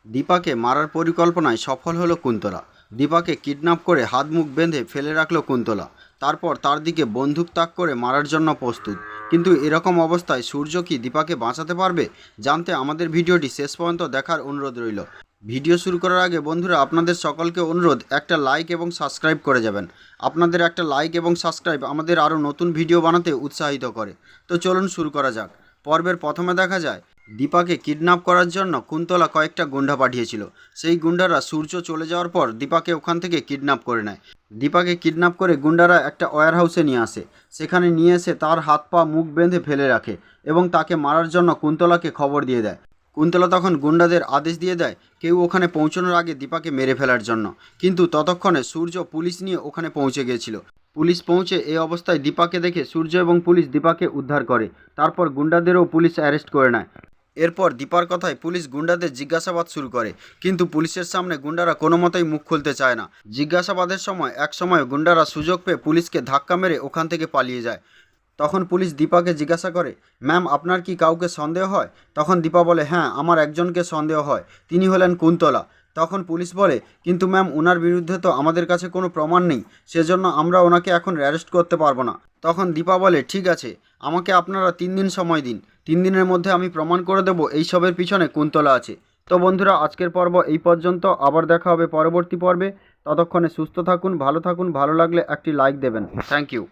দীপাকে মারার পরিকল্পনায় সফল হলো কুন্তলা। দীপাকে কিডন্যাপ করে হাত মুখ বেঁধে ফেলে রাখলো কুন্তলা। তারপর তার দিকে বন্দুক তাক করে মারার জন্য প্রস্তুত। কিন্তু এরকম অবস্থায় সূর্য কি দীপাকে বাঁচাতে পারবে? জানতে আমাদের ভিডিওটি শেষ পর্যন্ত দেখার অনুরোধ রইল। ভিডিও শুরু করার আগে বন্ধুরা, আপনাদের সকলকে অনুরোধ, একটা লাইক এবং সাবস্ক্রাইব করে যাবেন। আপনাদের একটা লাইক এবং সাবস্ক্রাইব আমাদের আরও নতুন ভিডিও বানাতে উৎসাহিত করে। তো চলুন শুরু করা যাক। পর্বের প্রথমে দেখা যায় দীপাকে কিডন্যাপ করার জন্য কুন্তলা কয়েকটা গুন্ডা পাঠিয়েছিল। সেই গুন্ডারা সূর্য চলে যাওয়ার পর দীপাকে ওখান থেকে কিডন্যাপ করে নেয়। দীপাকে কিডন্যাপ করে গুন্ডারা একটা ওয়্যার হাউসে নিয়ে আসে। সেখানে নিয়ে এসে তার হাত পা মুখ বেঁধে ফেলে রাখে এবং তাকে মারার জন্য কুন্তলাকে খবর দিয়ে দেয়। কুন্তলা তখন গুন্ডাদের আদেশ দিয়ে দেয় কেউ ওখানে পৌঁছানোর আগে দীপাকে মেরে ফেলার জন্য। কিন্তু ততক্ষণে সূর্য পুলিশ নিয়ে ওখানে পৌঁছে গিয়েছিল। পুলিশ পৌঁছে এই অবস্থায় দীপাকে দেখে সূর্য এবং পুলিশ দীপাকে উদ্ধার করে। তারপর গুন্ডাদেরও পুলিশ অ্যারেস্ট করে নেয়। এরপর দীপার কথায় পুলিশ গুন্ডাদের জিজ্ঞাসাবাদ শুরু করে, কিন্তু পুলিশের সামনে গুন্ডারা কোনো মতেই মুখ খুলতে চায় না। জিজ্ঞাসাবাদের সময় এক সময় গুন্ডারা সুযোগ পেয়ে পুলিশকে ধাক্কা মেরে ওখান থেকে পালিয়ে যায়। তখন পুলিশ দীপাকে জিজ্ঞাসা করে, ম্যাম আপনার কি কাউকে সন্দেহ হয়? তখন দীপা বলে, হ্যাঁ আমার একজনকে সন্দেহ হয়, তিনি হলেন কুন্তলা। তখন পুলিশ বলে, কিন্তু ম্যাম ওনার বিরুদ্ধে তো আমাদের কাছে কোনো প্রমাণ নেই, সেজন্য আমরা ওনাকে এখন অ্যারেস্ট করতে পারবো না। তখন দীপা বলে, ঠিক আছে, আমাকে আপনারা 3 দিন সময় দিন, 3 দিনের মধ্যে আমি প্রমাণ করে দেবো এইসবের পিছনে কুন্তলা আছে। তো বন্ধুরা, আজকের পর্ব এই পর্যন্ত। আবার দেখা হবে পরবর্তী পর্বে। ততক্ষণে সুস্থ থাকুন, ভালো থাকুন। ভালো লাগলে একটি লাইক দেবেন। Thank you.